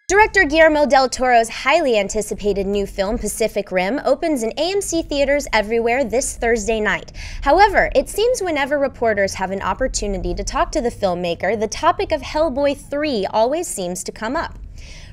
Director Guillermo Del Toro's highly anticipated new film, Pacific Rim, opens in AMC theaters everywhere this Thursday night. However, it seems whenever reporters have an opportunity to talk to the filmmaker, the topic of Hellboy 3 always seems to come up.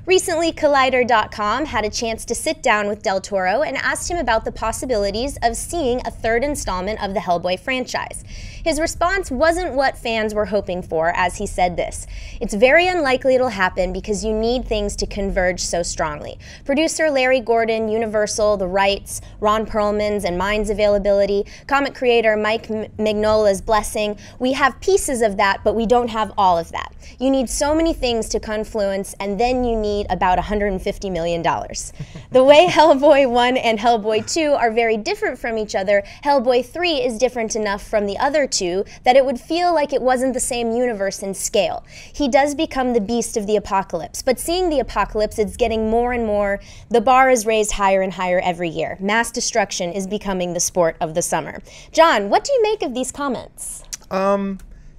Recently, Collider.com had a chance to sit down with Del Toro and asked him about the possibilities of seeing a third installment of the Hellboy franchise. His response wasn't what fans were hoping for, as he said this: "It's very unlikely it'll happen because you need things to converge so strongly. Producer Larry Gordon, Universal, the rights, Ron Perlman's and mine's availability, comic creator Mike Mignola's blessing. We have pieces of that, but we don't have all of that. You need so many things to confluence, and then you need about $150 million. The way Hellboy 1 and Hellboy 2 are very different from each other, Hellboy 3 is different enough from the other two that it would feel like it wasn't the same universe in scale. He does become the beast of the apocalypse, but seeing the apocalypse, it's getting more and more. The bar is raised higher and higher every year. Mass destruction is becoming the sport of the summer." John, what do you make of these comments?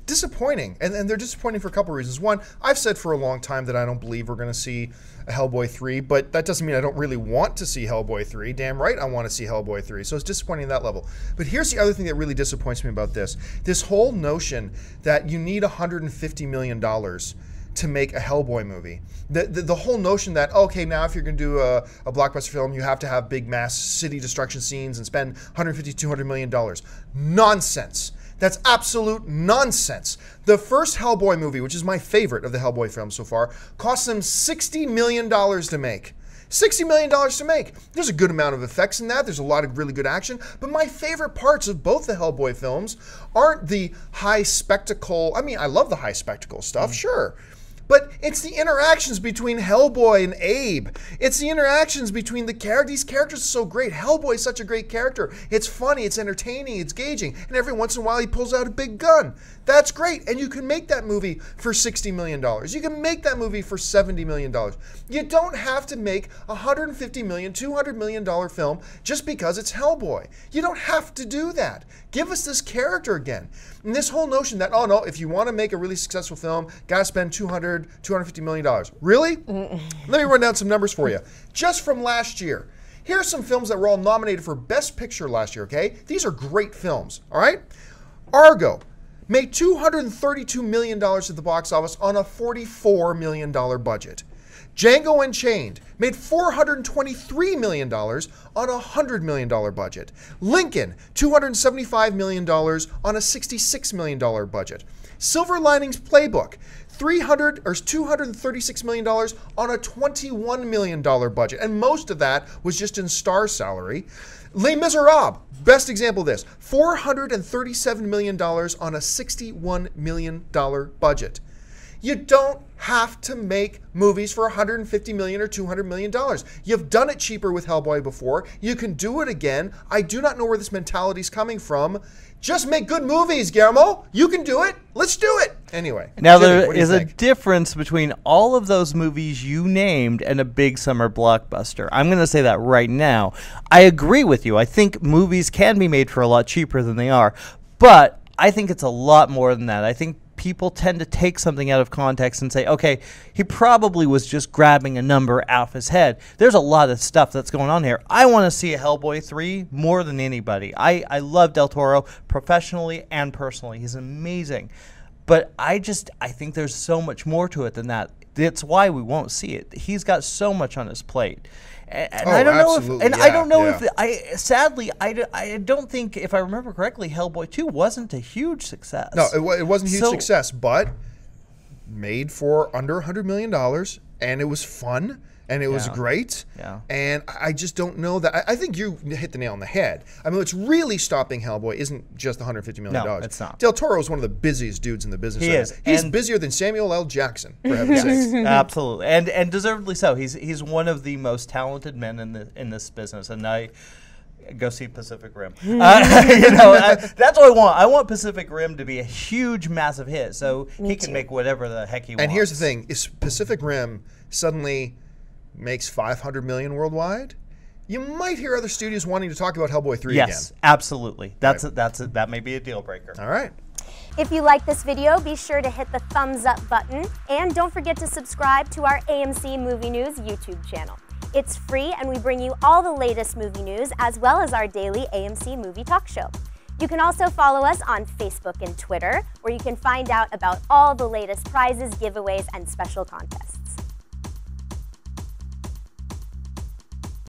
Disappointing, and they're disappointing for a couple reasons. One, I've said for a long time that I don't believe we're going to see a Hellboy 3, but that doesn't mean I don't really want to see Hellboy 3. Damn right I want to see Hellboy 3, so it's disappointing at that level. But here's the other thing that really disappoints me about this whole notion that you need $150 million to make a Hellboy movie. The whole notion that, okay, now if you're going to do a blockbuster film, you have to have big mass city destruction scenes and spend $150, $200 million. Nonsense. That's absolute nonsense. The first Hellboy movie, which is my favorite of the Hellboy films so far, cost them $60 million to make. $60 million to make. There's a good amount of effects in that. There's a lot of really good action. But my favorite parts of both the Hellboy films aren't the high spectacle. I mean, I love the high spectacle stuff, sure. But it's the interactions between Hellboy and Abe. It's the interactions between the characters. These characters are so great. Hellboy is such a great character. It's funny, it's entertaining, it's engaging. And every once in a while he pulls out a big gun. That's great. And you can make that movie for $60 million. You can make that movie for $70 million. You don't have to make a $150 million, $200 million film just because it's Hellboy. You don't have to do that. Give us this character again. And this whole notion that, oh no, if you want to make a really successful film, gotta spend $250 million. Really? Let me run down some numbers for you. Just from last year. Here are some films that were all nominated for Best Picture last year, okay? These are great films, all right? Argo made $232 million at the box office on a $44 million budget. Django Unchained made $423 million on a $100 million budget. Lincoln, $275 million on a $66 million budget. Silver Linings Playbook, $236 million on a $21 million budget. And most of that was just in star salary. Les Miserables, best example of this, $437 million on a $61 million budget. You don't have to make movies for $150 million or $200 million. You've done it cheaper with Hellboy before. You can do it again. I do not know where this mentality is coming from. Just make good movies, Guillermo. You can do it. Let's do it. Anyway. Now, there is a difference between all of those movies you named and a big summer blockbuster. I'm going to say that right now. I agree with you. I think movies can be made for a lot cheaper than they are. But I think it's a lot more than that. I think people tend to take something out of context and say, okay, he probably was just grabbing a number off his head. There's a lot of stuff that's going on here. I want to see a Hellboy 3 more than anybody. I love Del Toro professionally and personally. He's amazing. But I think there's so much more to it than that. That's why we won't see it. He's got so much on his plate. And I don't know if, and I don't know if, sadly, I don't think, if I remember correctly, Hellboy 2 wasn't a huge success. No, it wasn't a huge success, but made for under $100 million, and it was fun, and it was great. Yeah. And I just don't know that. I think you hit the nail on the head. I mean, what's really stopping Hellboy isn't just $150 million. No, it's not. Del Toro is one of the busiest dudes in the business. He is. He's busier than Samuel L. Jackson, for heaven's sakes. Absolutely. And deservedly so. He's one of the most talented men in this business. And I go see Pacific Rim. That's what I want. I want Pacific Rim to be a huge, massive hit, so he can make whatever the heck he wants. And here's the thing: is Pacific Rim suddenly makes $500 million worldwide, you might hear other studios wanting to talk about Hellboy 3 again. Yes, absolutely. That may be a deal breaker. All right. If you like this video, be sure to hit the thumbs up button, and don't forget to subscribe to our AMC Movie News YouTube channel. It's free, and we bring you all the latest movie news as well as our daily AMC Movie Talk Show. You can also follow us on Facebook and Twitter, where you can find out about all the latest prizes, giveaways, and special contests.